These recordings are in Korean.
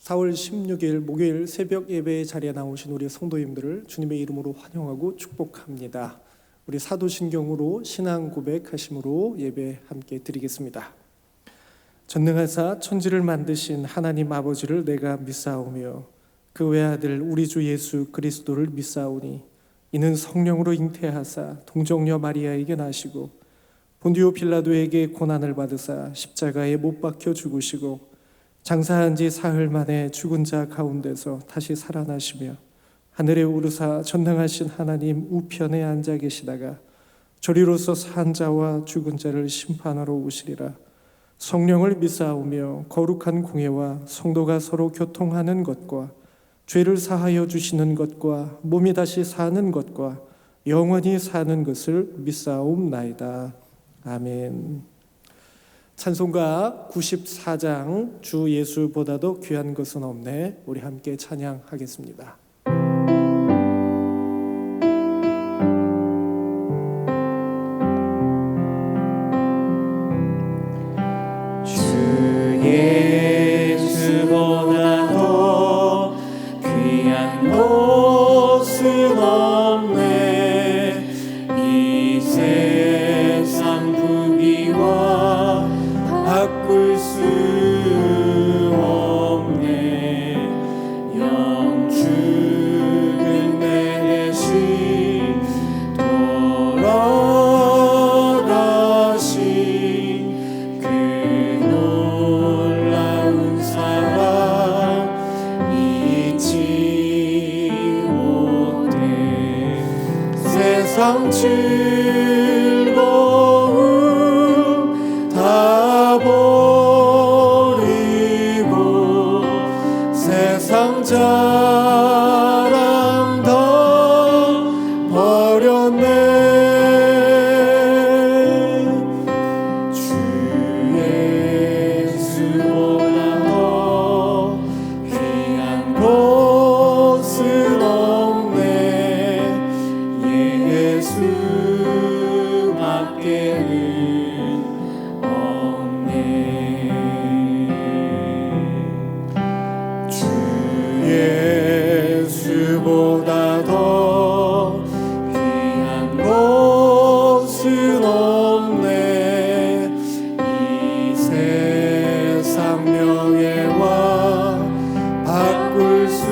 4월 16일 목요일 새벽 예배 자리에 나오신 우리 성도님들을 주님의 이름으로 환영하고 축복합니다. 우리 사도신경으로 신앙 고백하심으로 예배 함께 드리겠습니다. 전능하사 천지를 만드신 하나님 아버지를 내가 믿사오며 그 외아들 우리 주 예수 그리스도를 믿사오니 이는 성령으로 잉태하사 동정녀 마리아에게 나시고 본디오 빌라도에게 고난을 받으사 십자가에 못 박혀 죽으시고 장사한 지 사흘 만에 죽은 자 가운데서 다시 살아나시며 하늘에 오르사 전능하신 하나님 우편에 앉아 계시다가 저리로서 산 자와 죽은 자를 심판하러 오시리라. 성령을 믿사오며 거룩한 공예와 성도가 서로 교통하는 것과 죄를 사하여 주시는 것과 몸이 다시 사는 것과 영원히 사는 것을 믿사옵나이다. 아멘. 찬송가 94장 주 예수보다도 귀한 것은 없네. 우리 함께 찬양하겠습니다. 주 예수보다도 귀한 것은 없네. 이 세상 부귀와 바꿀 수 없네. 영축은 내 대신 돌아가신 그 놀라운 사랑 잊지 못해. 세상 즐거움 다 버리고 세상 자랑 다 버렸네. 주 예수보다 더 귀한 것은 없네. 예수밖에는 없네. 주 예수보다 더 귀한 것은 없네. 이 세상 명예와 바꿀 수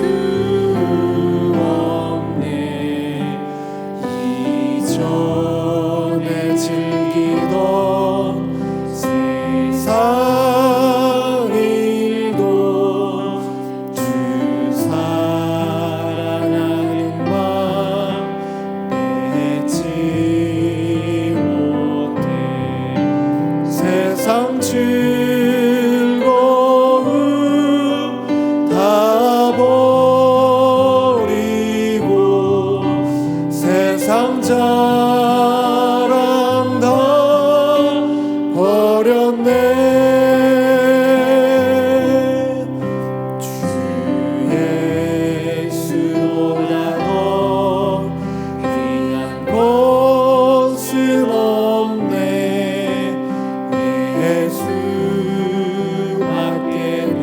없네. 이전에 즐기던 세상 일도 주 사랑하는 마음 맺지 못해. 세상 즐거움 다 버리고 세상 자랑 다 버렸네. 주 예수보다 더 귀한 것은 없네. 예수밖에는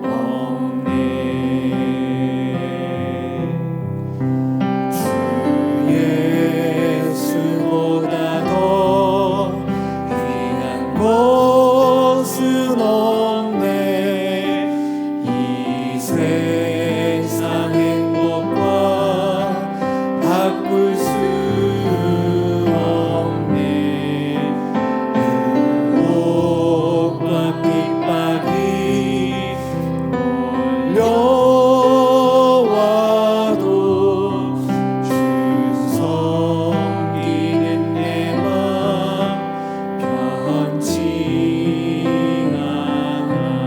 없네. 주 예수보다 더 귀한 것은 없네. 이 세상 행복과 바꿀 수 없네. 유혹과 핍박이 몰려와도 주 섬기는 내 맘 변치 않아.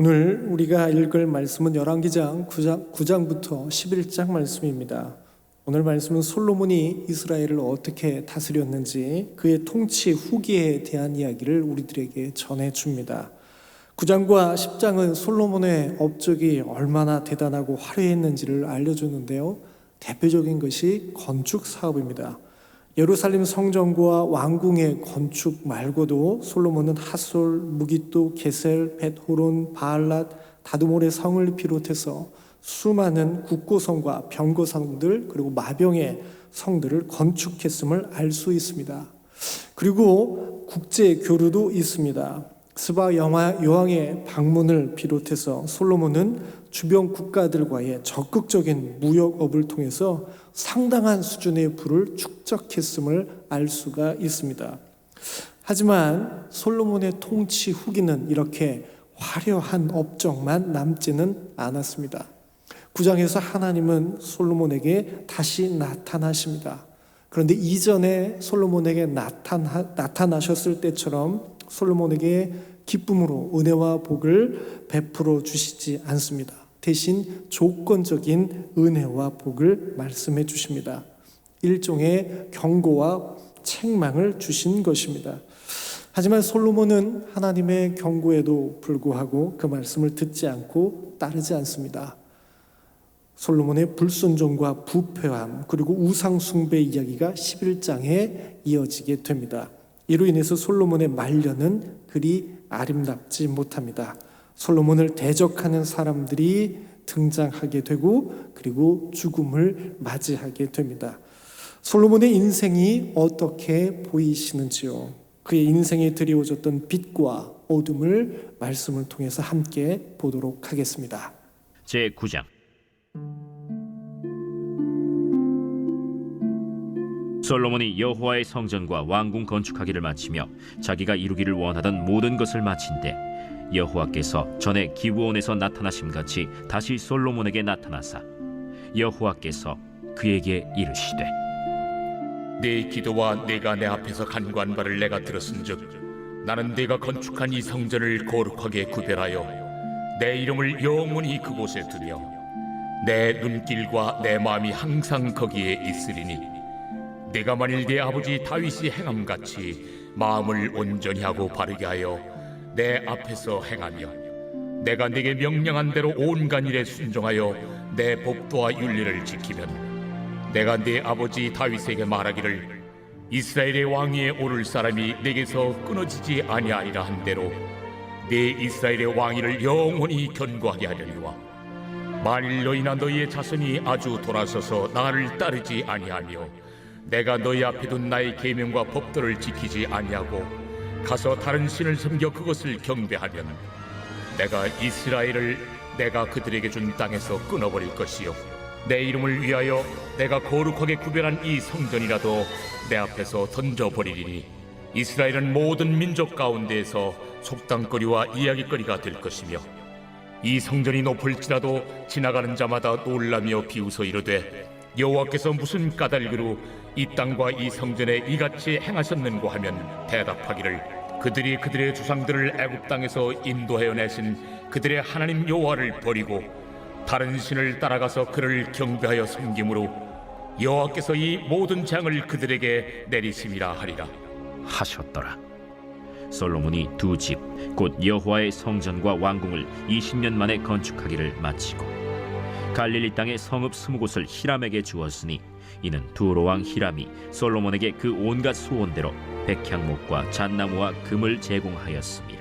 오늘 우리가 읽을 말씀은 열왕기장 9장부터 11장 말씀입니다. 오늘 말씀은 솔로몬이 이스라엘을 어떻게 다스렸는지 그의 통치 후기에 대한 이야기를 우리들에게 전해줍니다. 9장과 10장은 솔로몬의 업적이 얼마나 대단하고 화려했는지를 알려주는데요. 대표적인 것이 건축 사업입니다. 예루살렘 성전과 왕궁의 건축 말고도 솔로몬은 핫솔, 무기또, 게셀, 벳호론, 바알랏, 다두몰의 성을 비롯해서 수많은 국고성과 병거성들 그리고 마병의 성들을 건축했음을 알 수 있습니다. 그리고 국제 교류도 있습니다. 스바 여왕의 방문을 비롯해서 솔로몬은 주변 국가들과의 적극적인 무역업을 통해서 상당한 수준의 부를 축적했음을 알 수가 있습니다. 하지만 솔로몬의 통치 후기는 이렇게 화려한 업적만 남지는 않았습니다. 9장에서 하나님은 솔로몬에게 다시 나타나십니다. 그런데 이전에 솔로몬에게 나타나셨을 때처럼 솔로몬에게 기쁨으로 은혜와 복을 베풀어 주시지 않습니다. 대신 조건적인 은혜와 복을 말씀해 주십니다. 일종의 경고와 책망을 주신 것입니다. 하지만 솔로몬은 하나님의 경고에도 불구하고 그 말씀을 듣지 않고 따르지 않습니다. 솔로몬의 불순종과 부패함 그리고 우상 숭배 이야기가 11장에 이어지게 됩니다. 이로 인해서 솔로몬의 말년은 그리 아름답지 못합니다. 솔로몬을 대적하는 사람들이 등장하게 되고 그리고 죽음을 맞이하게 됩니다. 솔로몬의 인생이 어떻게 보이시는지요? 그의 인생에 드리워졌던 빛과 어둠을 말씀을 통해서 함께 보도록 하겠습니다. 제9장 솔로몬이 여호와의 성전과 왕궁 건축하기를 마치며 자기가 이루기를 원하던 모든 것을 마친 때 여호와께서 전에 기브온에서 나타나심같이 다시 솔로몬에게 나타나사 여호와께서 그에게 이르시되 네 기도와 네가 내 앞에서 간구한 바를 내가 들었은즉 나는 네가 건축한 이 성전을 거룩하게 구별하여 내 이름을 영원히 그곳에 두며 내 눈길과 내 마음이 항상 거기에 있으리니 네가 만일 네 아버지 다윗이 행함같이 마음을 온전히 하고 바르게 하여 내 앞에서 행하며 내가 네게 명령한 대로 온갖 일에 순종하여 내 법도와 윤리를 지키면 내가 네 아버지 다윗에게 말하기를 이스라엘의 왕위에 오를 사람이 네게서 끊어지지 아니하리라 한 대로 네 이스라엘의 왕위를 영원히 견고하게 하려니와 만일 너희나 너희의 자손이 아주 돌아서서 나를 따르지 아니하며 내가 너희 앞에 둔 나의 계명과 법도를 지키지 아니하고 가서 다른 신을 섬겨 그것을 경배하면 내가 이스라엘을 내가 그들에게 준 땅에서 끊어버릴 것이요 내 이름을 위하여 내가 거룩하게 구별한 이 성전이라도 내 앞에서 던져버리리니 이스라엘은 모든 민족 가운데에서 속담거리와 이야기거리가 될 것이며 이 성전이 높을지라도 지나가는 자마다 놀라며 비웃어 이르되 여호와께서 무슨 까닭으로 이 땅과 이 성전에 이같이 행하셨는고 하면 대답하기를 그들이 그들의 조상들을 애굽 땅에서 인도하여 내신 그들의 하나님 여호와를 버리고 다른 신을 따라가서 그를 경배하여 섬김으로 여호와께서 이 모든 재앙을 그들에게 내리심이라 하리라 하셨더라. 솔로몬이 두 집 곧 여호와의 성전과 왕궁을 20년 만에 건축하기를 마치고 갈릴리 땅의 성읍 20곳을 히람에게 주었으니 이는 두로 왕 히람이 솔로몬에게 그 온갖 소원대로 백향목과 잣나무와 금을 제공하였습니다.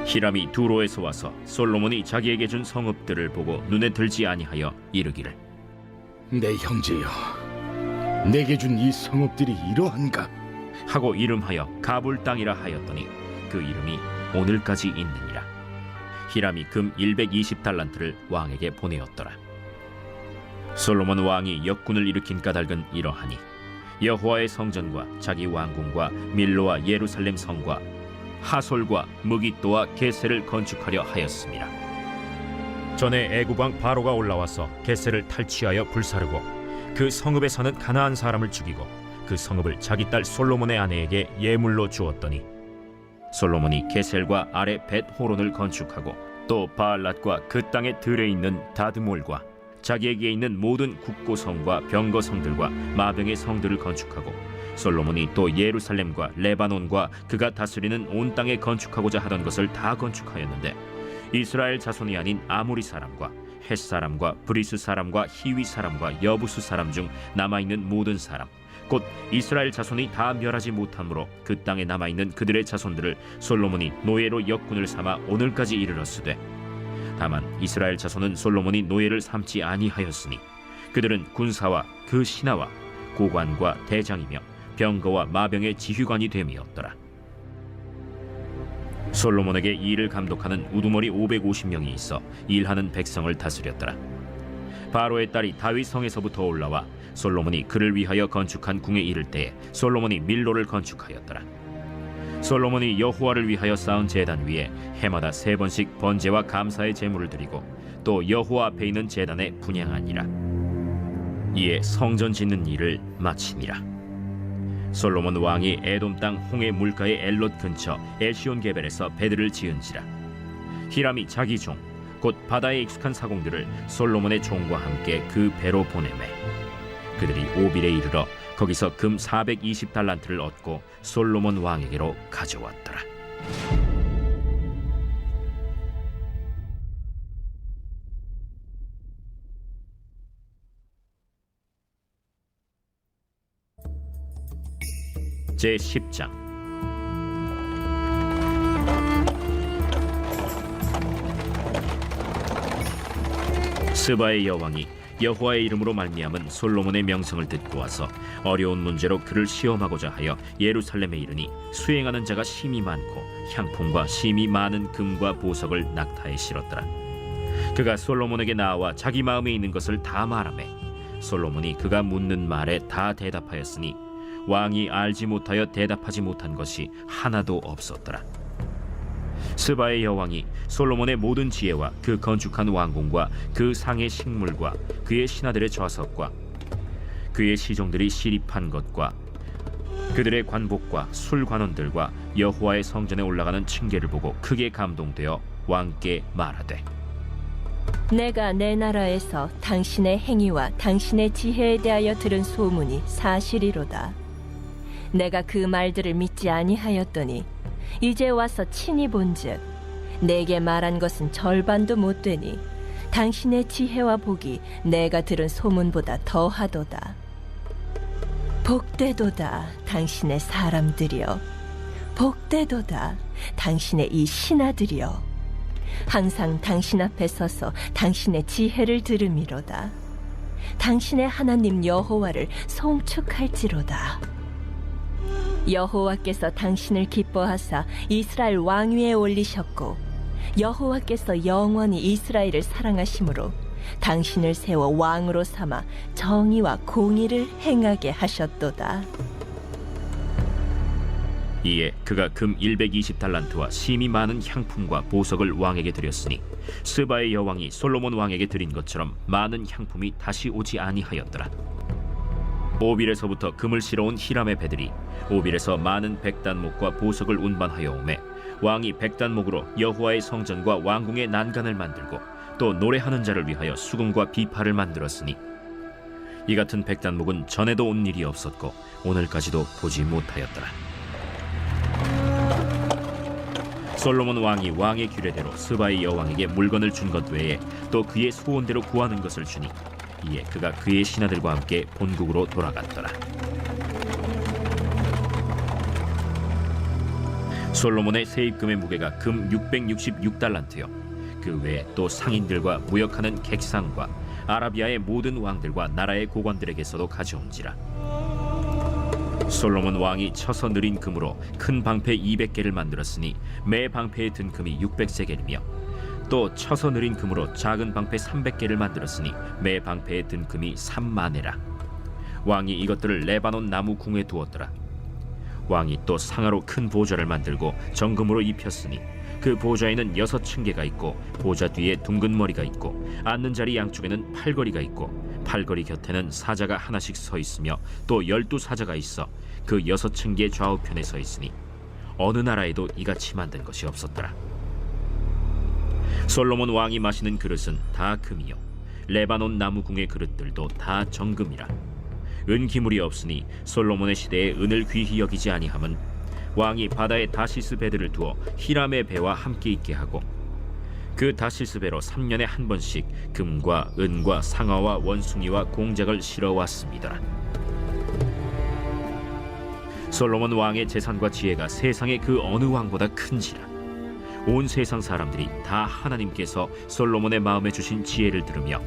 히람이 두로에서 와서 솔로몬이 자기에게 준 성읍들을 보고 눈에 들지 아니하여 이르기를 내 형제여, 내게 준 이 성읍들이 이러한가? 하고 이름하여 가불 땅이라 하였더니 그 이름이 오늘까지 있느니라. 히람이 금 120달란트를 왕에게 보내었더라. 솔로몬 왕이 역군을 일으킨 까닭은 이러하니 여호와의 성전과 자기 왕궁과 밀로와 예루살렘 성과 하솔과 무기또와 게셀을 건축하려 하였습니다. 전에 애굽 왕 바로가 올라와서 게셀을 탈취하여 불사르고 그 성읍에 사는 가나안 사람을 죽이고 그 성읍을 자기 딸 솔로몬의 아내에게 예물로 주었더니 솔로몬이 게셀과 아래 벳 호론을 건축하고 또 바알랏과 그 땅에 들에 있는 다드몰과 자기에게 있는 모든 국고성과 병거성들과 마병의 성들을 건축하고 솔로몬이 또 예루살렘과 레바논과 그가 다스리는 온 땅에 건축하고자 하던 것을 다 건축하였는데 이스라엘 자손이 아닌 아모리 사람과 헷 사람과 브리스 사람과 히위 사람과 여부스 사람 중 남아있는 모든 사람 곧 이스라엘 자손이 다 멸하지 못하므로 그 땅에 남아있는 그들의 자손들을 솔로몬이 노예로 역군을 삼아 오늘까지 이르렀으되 다만 이스라엘 자손은 솔로몬이 노예를 삼지 아니하였으니 그들은 군사와 그 신하와 고관과 대장이며 병거와 마병의 지휘관이 됨이었더라. 솔로몬에게 이 일을 감독하는 우두머리 550명이 있어 일하는 백성을 다스렸더라. 바로의 딸이 다윗 성에서부터 올라와 솔로몬이 그를 위하여 건축한 궁에 이를 때에 솔로몬이 밀로를 건축하였더라. 솔로몬이 여호와를 위하여 쌓은 제단 위에 해마다 3번씩 번제와 감사의 제물을 드리고 또 여호와 앞에 있는 제단에 분향하니라. 이에 성전 짓는 일을 마치니라. 솔로몬 왕이 에돔 땅 홍해 물가의 엘롯 근처 엘시온 게벨에서 배들을 지은지라. 히람이 자기 종 곧 바다에 익숙한 사공들을 솔로몬의 종과 함께 그 배로 보내매 그들이 오빌에 이르러 거기서 금 420달란트를 얻고 솔로몬 왕에게로 가져왔더라. 제10장 스바의 여왕이 여호와의 이름으로 말미암은 솔로몬의 명성을 듣고 와서 어려운 문제로 그를 시험하고자 하여 예루살렘에 이르니 수행하는 자가 심히 많고 향품과 심히 많은 금과 보석을 낙타에 실었더라. 그가 솔로몬에게 나와 자기 마음에 있는 것을 다 말하매 솔로몬이 그가 묻는 말에 다 대답하였으니 왕이 알지 못하여 대답하지 못한 것이 하나도 없었더라. 스바의 여왕이 솔로몬의 모든 지혜와 그 건축한 왕궁과 그 상의 식물과 그의 신하들의 좌석과 그의 시종들이 시립한 것과 그들의 관복과 술관원들과 여호와의 성전에 올라가는 층계를 보고 크게 감동되어 왕께 말하되 내가 내 나라에서 당신의 행위와 당신의 지혜에 대하여 들은 소문이 사실이로다. 내가 그 말들을 믿지 아니하였더니 이제 와서 친히 본즉 내게 말한 것은 절반도 못 되니 당신의 지혜와 복이 내가 들은 소문보다 더하도다. 복되도다 당신의 사람들이여, 복되도다 당신의 이 신하들이여. 항상 당신 앞에 서서 당신의 지혜를 들음이로다. 당신의 하나님 여호와를 송축할지로다. 여호와께서 당신을 기뻐하사 이스라엘 왕위에 올리셨고 여호와께서 영원히 이스라엘을 사랑하심으로 당신을 세워 왕으로 삼아 정의와 공의를 행하게 하셨도다. 이에 그가 금 120달란트와 심히 많은 향품과 보석을 왕에게 드렸으니 스바의 여왕이 솔로몬 왕에게 드린 것처럼 많은 향품이 다시 오지 아니하였더라. 오빌에서부터 금을 실어온 히람의 배들이 오빌에서 많은 백단목과 보석을 운반하여 오매 왕이 백단목으로 여호와의 성전과 왕궁의 난간을 만들고 또 노래하는 자를 위하여 수금과 비파를 만들었으니 이 같은 백단목은 전에도 온 일이 없었고 오늘까지도 보지 못하였더라. 솔로몬 왕이 왕의 규례대로 스바의 여왕에게 물건을 준 것 외에 또 그의 소원대로 구하는 것을 주니 이에 그가 그의 신하들과 함께 본국으로 돌아갔더라. 솔로몬의 세입금의 무게가 금 666달란트요 그 외에 또 상인들과 무역하는 객상과 아라비아의 모든 왕들과 나라의 고관들에게서도 가져온지라. 솔로몬 왕이 쳐서 느린 금으로 큰 방패 200개를 만들었으니 매 방패에 든 금이 600세겔이며 또 쳐서 느린 금으로 작은 방패 300개를 만들었으니 매 방패에 든 금이 3만에라. 왕이 이것들을 레바논 나무 궁에 두었더라. 왕이 또 상하로 큰 보좌를 만들고 정금으로 입혔으니 그 보좌에는 6층계가 있고 보좌 뒤에 둥근 머리가 있고 앉는 자리 양쪽에는 팔걸이가 있고 팔걸이 곁에는 사자가 하나씩 서 있으며 또 12사자가 있어 그 6층계 좌우편에 서 있으니 어느 나라에도 이같이 만든 것이 없었더라. 솔로몬 왕이 마시는 그릇은 다 금이요 레바논 나무 궁의 그릇들도 다 정금이라. 은 기물이 없으니 솔로몬의 시대에 은을 귀히 여기지 아니함은 왕이 바다에 다시스 배들을 두어 히람의 배와 함께 있게 하고 그 다시스 배로 3년에 한 번씩 금과 은과 상아와 원숭이와 공작을 실어 왔습니다. 솔로몬 왕의 재산과 지혜가 세상의 그 어느 왕보다 큰지라. 온 세상 사람들이 다 하나님께서 솔로몬의 마음에 주신 지혜를 들으며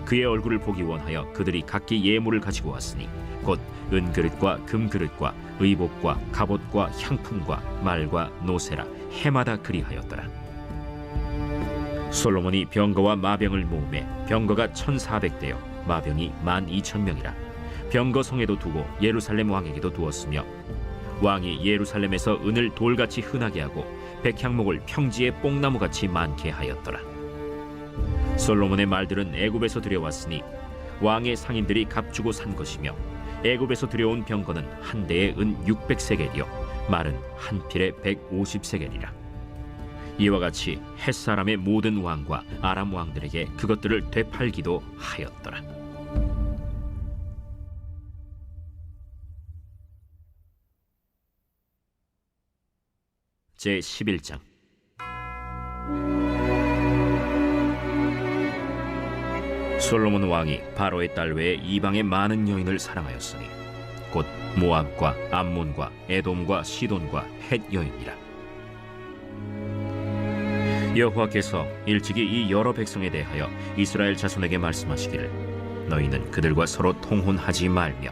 그의 얼굴을 보기 원하여 그들이 각기 예물을 가지고 왔으니 곧 은그릇과 금그릇과 의복과 갑옷과 향품과 말과 노새라 해마다 그리하였더라. 솔로몬이 병거와 마병을 모으매 병거가 1,400대요 마병이 12,000명이라. 병거 성에도 두고 예루살렘 왕에게도 두었으며 왕이 예루살렘에서 은을 돌같이 흔하게 하고 백향목을 평지에 뽕나무같이 많게 하였더라. 솔로몬의 말들은 애굽에서 들여왔으니 왕의 상인들이 값주고 산 것이며 애굽에서 들여온 병거는 한 대에 은 600세겔이요 말은 한 필에 150세겔이라. 이와 같이 햇사람의 모든 왕과 아람 왕들에게 그것들을 되팔기도 하였더라. 제 11장. 솔로몬 왕이 바로의 딸 외에 이방의 많은 여인을 사랑하였으니 곧 모압과 암몬과 에돔과 시돈과 헷 여인이라. 여호와께서 일찍이 이 여러 백성에 대하여 이스라엘 자손에게 말씀하시기를 너희는 그들과 서로 통혼하지 말며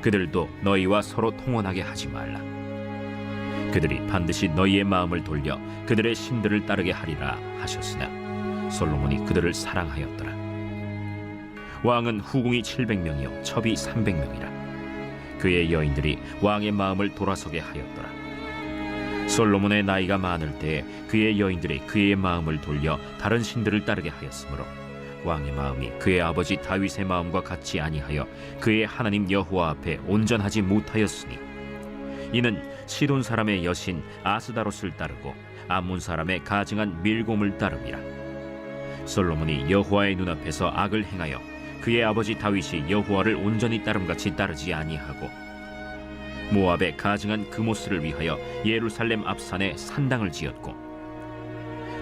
그들도 너희와 서로 통혼하게 하지 말라. 그들이 반드시 너희의 마음을 돌려 그들의 신들을 따르게 하리라 하셨으나 솔로몬이 그들을 사랑하였더라. 왕은 후궁이 700명이요 첩이 300명이라. 그의 여인들이 왕의 마음을 돌아서게 하였더라. 솔로몬의 나이가 많을 때에 그의 여인들이 그의 마음을 돌려 다른 신들을 따르게 하였으므로 왕의 마음이 그의 아버지 다윗의 마음과 같이 아니하여 그의 하나님 여호와 앞에 온전하지 못하였으니 이는 시돈 사람의 여신 아스다롯을 따르고 암몬 사람의 가증한 밀곰을 따름이라. 솔로몬이 여호와의 눈앞에서 악을 행하여 그의 아버지 다윗이 여호와를 온전히 따름같이 따르지 아니하고 모압의 가증한 그모스를 위하여 예루살렘 앞산에 산당을 지었고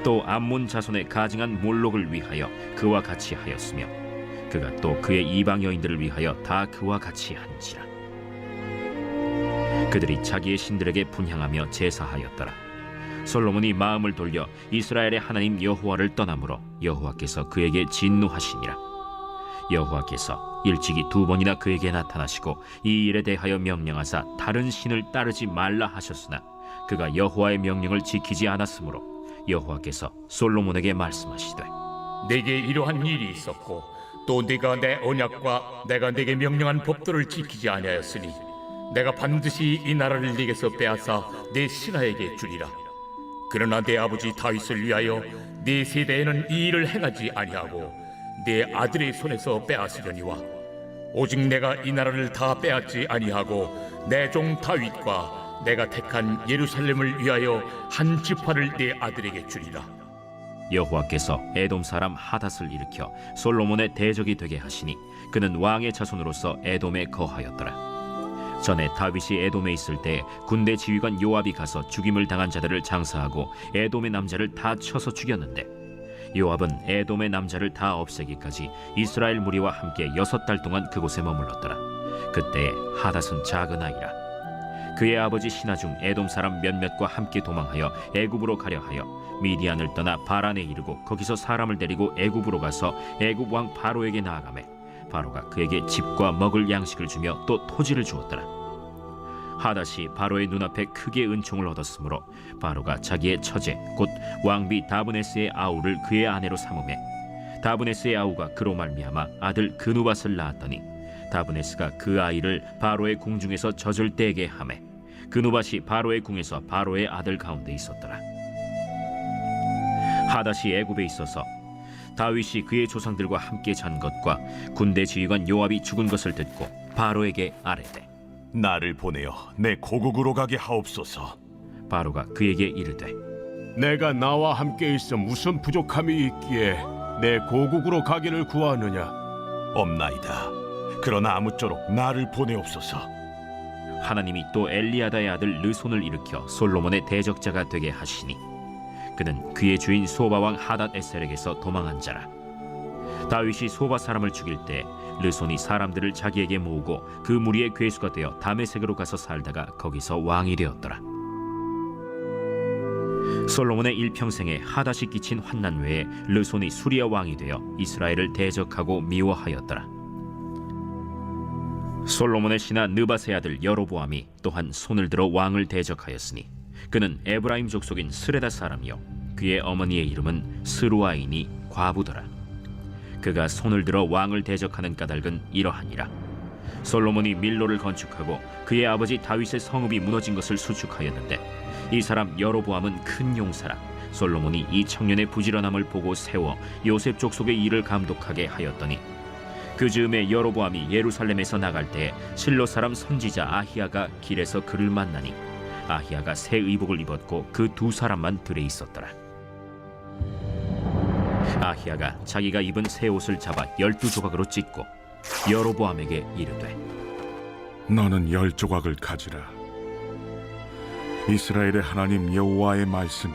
또 암몬 자손의 가증한 몰록을 위하여 그와 같이 하였으며 그가 또 그의 이방 여인들을 위하여 다 그와 같이 한지라. 그들이 자기의 신들에게 분향하며 제사하였더라. 솔로몬이 마음을 돌려 이스라엘의 하나님 여호와를 떠나므로 여호와께서 그에게 진노하시니라. 여호와께서 일찍이 2번이나 그에게 나타나시고 이 일에 대하여 명령하사 다른 신을 따르지 말라 하셨으나 그가 여호와의 명령을 지키지 않았으므로 여호와께서 솔로몬에게 말씀하시되 내게 이러한 일이 있었고 또 네가 내 언약과 내가 네게 명령한 법도를 지키지 아니하였으니 내가 반드시 이 나라를 네게서 빼앗아 네 신하에게 주리라. 그러나 내 아버지 다윗을 위하여 네 세대에는 이 일을 행하지 아니하고 네 아들의 손에서 빼앗으려니와 오직 내가 이 나라를 다 빼앗지 아니하고 내 종 다윗과 내가 택한 예루살렘을 위하여 한 지파를 네 아들에게 주리라. 여호와께서 에돔 사람 하닷을 일으켜 솔로몬의 대적이 되게 하시니 그는 왕의 자손으로서 에돔에 거하였더라. 전에 다윗이 에돔에 있을 때 군대 지휘관 요압이 가서 죽임을 당한 자들을 장사하고 에돔의 남자를 다 쳐서 죽였는데 요압은 에돔의 남자를 다 없애기까지 이스라엘 무리와 함께 6달 동안 그곳에 머물렀더라. 그때 하닷은 작은 아이라. 그의 아버지 신하 중 에돔 사람 몇몇과 함께 도망하여 애굽으로 가려 하여 미디안을 떠나 바란에 이르고 거기서 사람을 데리고 애굽으로 가서 애굽 왕 바로에게 나아가매 바로가 그에게 집과 먹을 양식을 주며 또 토지를 주었더라. 하닷이 바로의 눈앞에 크게 은총을 얻었으므로 바로가 자기의 처제 곧 왕비 다브네스의 아우를 그의 아내로 삼으매 다브네스의 아우가 그로 말미암아 아들 그누밧을 낳았더니 다브네스가 그 아이를 바로의 궁중에서 젖을 떼게 하매 그누밧이 바로의 궁에서 바로의 아들 가운데 있었더라. 하닷이 애굽에 있어서 다윗이 그의 조상들과 함께 잔 것과 군대 지휘관 요압이 죽은 것을 듣고 바로에게 아뢰되 나를 보내어 내 고국으로 가게 하옵소서. 바로가 그에게 이르되 내가 나와 함께 있어 무슨 부족함이 있기에 내 고국으로 가기를 구하느냐? 없나이다. 그러나 아무쪼록 나를 보내옵소서. 하나님이 또 엘리야다의 아들 르손을 일으켜 솔로몬의 대적자가 되게 하시니 그는 그의 주인 소바 왕 하닷 에셀에게서 도망한 자라. 다윗이 소바 사람을 죽일 때 르손이 사람들을 자기에게 모으고 그 무리의 괴수가 되어 다메섹으로 가서 살다가 거기서 왕이 되었더라. 솔로몬의 일평생에 하닷이 끼친 환난 외에 르손이 수리아 왕이 되어 이스라엘을 대적하고 미워하였더라. 솔로몬의 신하 느밧의 아들 여로보암이 또한 손을 들어 왕을 대적하였으니 그는 에브라임 족속인 스레다 사람이요 그의 어머니의 이름은 스루아이니 과부더라. 그가 손을 들어 왕을 대적하는 까닭은 이러하니라. 솔로몬이 밀로를 건축하고 그의 아버지 다윗의 성읍이 무너진 것을 수축하였는데 이 사람 여로보암은 큰 용사라. 솔로몬이 이 청년의 부지런함을 보고 세워 요셉 족속의 일을 감독하게 하였더니 그 즈음에 여로보암이 예루살렘에서 나갈 때 실로 사람 선지자 아히야가 길에서 그를 만나니 아히야가 새 의복을 입었고 그 두 사람만 들에 있었더라. 아히야가 자기가 입은 새 옷을 잡아 12조각으로 찢고 여로보암에게 이르되 너는 10조각을 가지라. 이스라엘의 하나님 여호와의 말씀이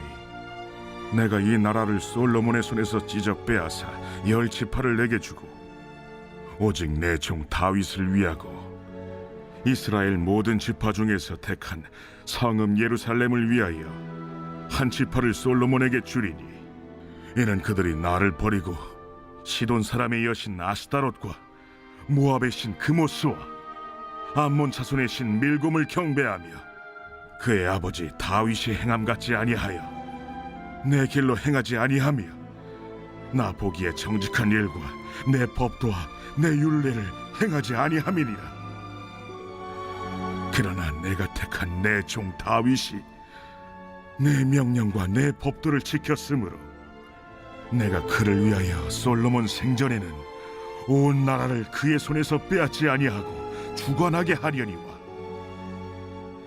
내가 이 나라를 솔로몬의 손에서 찢어 빼앗아 10지파를 내게 주고 오직 내 종 다윗을 위하고 이스라엘 모든 지파 중에서 택한 성읍 예루살렘을 위하여 한 지파를 솔로몬에게 주리니 이는 그들이 나를 버리고 시돈 사람의 여신 아스타롯과 모압의 신 그모스와 암몬 자손의 신 밀곰을 경배하며 그의 아버지 다윗이 행함 같지 아니하여 내 길로 행하지 아니하며 나 보기에 정직한 일과 내 법도와 내 율례를 행하지 아니함이니라. 그러나 내가 택한 내 종 다윗이 내 명령과 내 법도를 지켰으므로 내가 그를 위하여 솔로몬 생전에는 온 나라를 그의 손에서 빼앗지 아니하고 주관하게 하려니와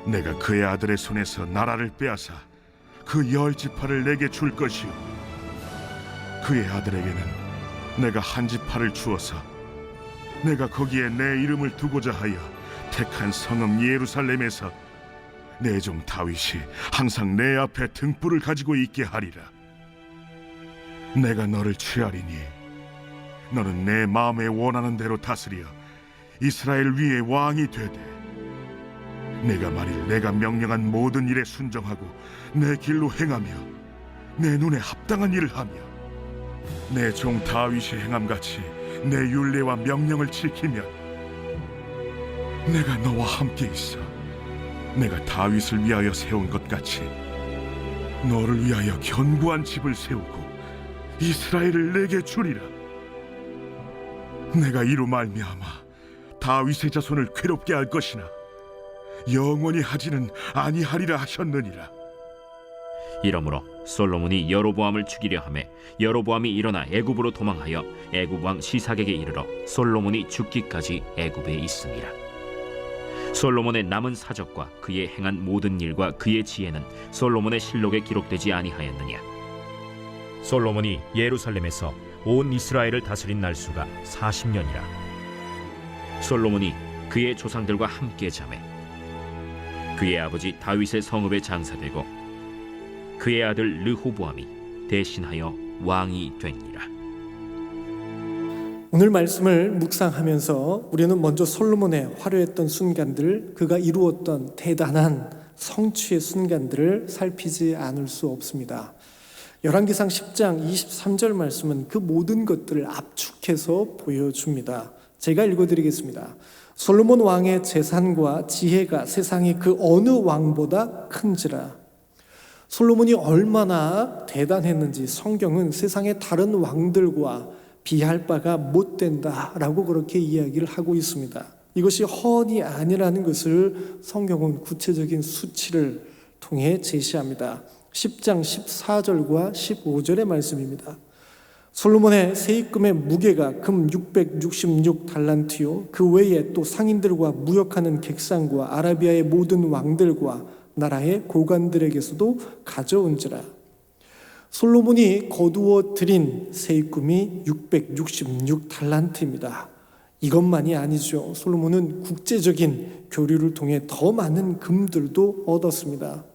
내가 그의 아들의 손에서 나라를 빼앗아 그 10지파를 내게 줄 것이요 그의 아들에게는 내가 한 지파를 주어서 내가 거기에 내 이름을 두고자 하여 택한 성읍 예루살렘에서 내 종 다윗이 항상 내 앞에 등불을 가지고 있게 하리라. 내가 너를 취하리니 너는 내 마음에 원하는 대로 다스려 이스라엘 위에 왕이 되되 내가 만일 내가 명령한 모든 일에 순종하고 내 길로 행하며 내 눈에 합당한 일을 하며 내 종 다윗이 행함같이 내 율례와 명령을 지키면 내가 너와 함께 있어 내가 다윗을 위하여 세운 것 같이 너를 위하여 견고한 집을 세우고 이스라엘을 내게 주리라. 내가 이로 말미암아 다윗의 자손을 괴롭게 할 것이나 영원히 하지는 아니하리라 하셨느니라. 이러므로 솔로몬이 여로보암을 죽이려 하매 여로보암이 일어나 애굽으로 도망하여 애굽 왕 시삭에게 이르러 솔로몬이 죽기까지 애굽에 있음이라. 솔로몬의 남은 사적과 그의 행한 모든 일과 그의 지혜는 솔로몬의 실록에 기록되지 아니하였느냐. 솔로몬이 예루살렘에서 온 이스라엘을 다스린 날수가 40년이라. 솔로몬이 그의 조상들과 함께 자매 그의 아버지 다윗의 성읍에 장사되고 그의 아들 르호보암이 대신하여 왕이 되니라. 오늘 말씀을 묵상하면서 우리는 먼저 솔로몬의 화려했던 순간들, 그가 이루었던 대단한 성취의 순간들을 살피지 않을 수 없습니다. 열왕기상 10장 23절 말씀은 그 모든 것들을 압축해서 보여줍니다. 제가 읽어드리겠습니다. 솔로몬 왕의 재산과 지혜가 세상의 그 어느 왕보다 큰지라. 솔로몬이 얼마나 대단했는지 성경은 세상의 다른 왕들과 비할 바가 못 된다라고 그렇게 이야기를 하고 있습니다. 이것이 허언이 아니라는 것을 성경은 구체적인 수치를 통해 제시합니다. 10장 14절과 15절의 말씀입니다. 솔로몬의 세입금의 무게가 금 666달란트요 그 외에 또 상인들과 무역하는 객상과 아라비아의 모든 왕들과 나라의 고관들에게서도 가져온지라. 솔로몬이 거두어 들인 세입금이 666달란트입니다. 이것만이 아니죠. 솔로몬은 국제적인 교류를 통해 더 많은 금들도 얻었습니다.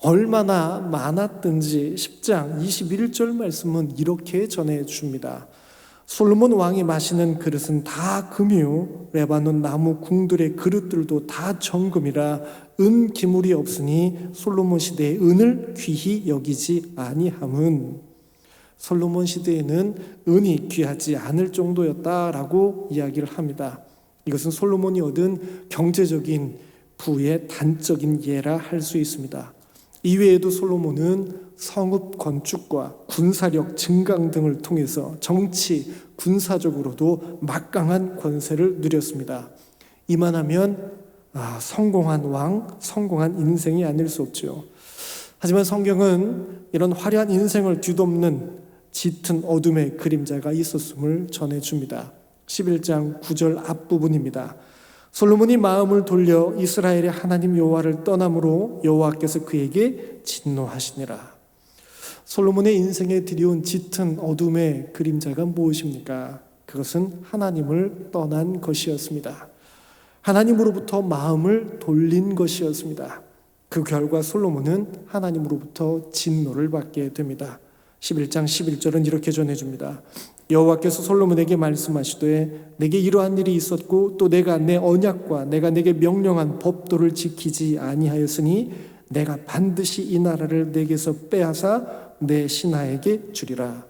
얼마나 많았든지 10장 21절 말씀은 이렇게 전해줍니다. 솔로몬 왕이 마시는 그릇은 다 금이요 레바논 나무 궁들의 그릇들도 다 정금이라 은 기물이 없으니 솔로몬 시대의 은을 귀히 여기지 아니함은, 솔로몬 시대에는 은이 귀하지 않을 정도였다라고 이야기를 합니다. 이것은 솔로몬이 얻은 경제적인 부의 단적인 예라 할 수 있습니다. 이외에도 솔로몬은 성읍 건축과 군사력 증강 등을 통해서 정치, 군사적으로도 막강한 권세를 누렸습니다. 이만하면 성공한 왕, 성공한 인생이 아닐 수 없죠. 하지만 성경은 이런 화려한 인생을 뒤덮는 짙은 어둠의 그림자가 있었음을 전해줍니다. 11장 9절 앞부분입니다. 솔로몬이 마음을 돌려 이스라엘의 하나님 여호와를 떠남으로 여호와께서 그에게 진노하시니라. 솔로몬의 인생에 들여온 짙은 어둠의 그림자가 무엇입니까? 그것은 하나님을 떠난 것이었습니다. 하나님으로부터 마음을 돌린 것이었습니다. 그 결과 솔로몬은 하나님으로부터 진노를 받게 됩니다. 11장 11절은 이렇게 전해줍니다. 여호와께서 솔로몬에게 말씀하시되 내게 이러한 일이 있었고 또 내가 내 언약과 내가 내게 명령한 법도를 지키지 아니하였으니 내가 반드시 이 나라를 내게서 빼앗아 내 신하에게 주리라.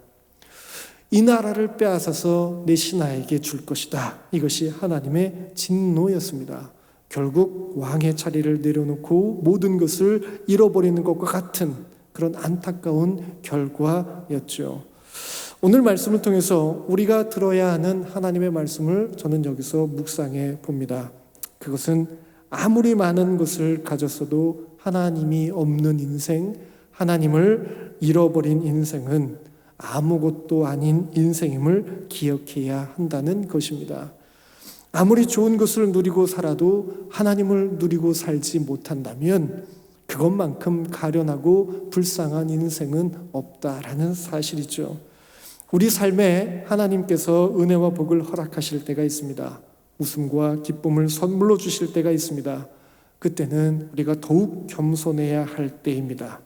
이 나라를 빼앗아서 내 신하에게 줄 것이다. 이것이 하나님의 진노였습니다. 결국 왕의 자리를 내려놓고 모든 것을 잃어버리는 것과 같은 그런 안타까운 결과였죠. 오늘 말씀을 통해서 우리가 들어야 하는 하나님의 말씀을 저는 여기서 묵상해 봅니다. 그것은 아무리 많은 것을 가졌어도 하나님이 없는 인생, 하나님을 잃어버린 인생은 아무것도 아닌 인생임을 기억해야 한다는 것입니다. 아무리 좋은 것을 누리고 살아도 하나님을 누리고 살지 못한다면 그것만큼 가련하고 불쌍한 인생은 없다라는 사실이죠. 우리 삶에 하나님께서 은혜와 복을 허락하실 때가 있습니다. 웃음과 기쁨을 선물로 주실 때가 있습니다. 그때는 우리가 더욱 겸손해야 할 때입니다.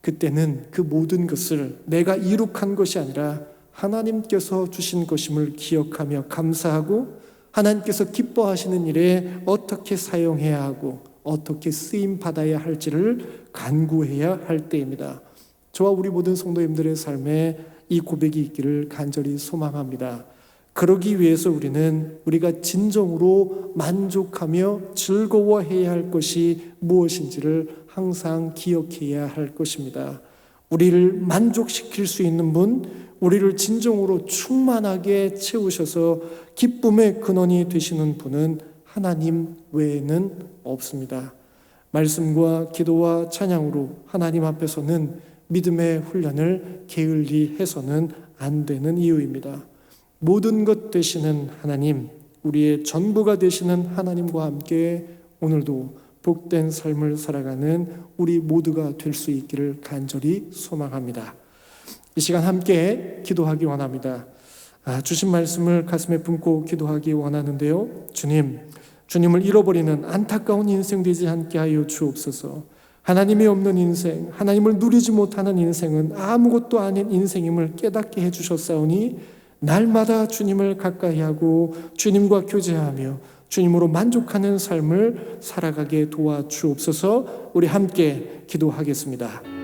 그때는 그 모든 것을 내가 이룩한 것이 아니라 하나님께서 주신 것임을 기억하며 감사하고 하나님께서 기뻐하시는 일에 어떻게 사용해야 하고 어떻게 쓰임 받아야 할지를 간구해야 할 때입니다. 저와 우리 모든 성도님들의 삶에 이 고백이 있기를 간절히 소망합니다. 그러기 위해서 우리는 우리가 진정으로 만족하며 즐거워해야 할 것이 무엇인지를 항상 기억해야 할 것입니다. 우리를 만족시킬 수 있는 분, 우리를 진정으로 충만하게 채우셔서 기쁨의 근원이 되시는 분은 하나님 외에는 없습니다. 말씀과 기도와 찬양으로 하나님 앞에서는 믿음의 훈련을 게을리 해서는 안 되는 이유입니다. 모든 것 되시는 하나님, 우리의 전부가 되시는 하나님과 함께 오늘도 복된 삶을 살아가는 우리 모두가 될 수 있기를 간절히 소망합니다. 이 시간 함께 기도하기 원합니다. 주신 말씀을 가슴에 품고 기도하기 원하는데요. 주님을 잃어버리는 안타까운 인생 되지 않게 하여 주옵소서. 하나님이 없는 인생, 하나님을 누리지 못하는 인생은 아무것도 아닌 인생임을 깨닫게 해주셨사오니 날마다 주님을 가까이 하고 주님과 교제하며 주님으로 만족하는 삶을 살아가게 도와주옵소서. 우리 함께 기도하겠습니다.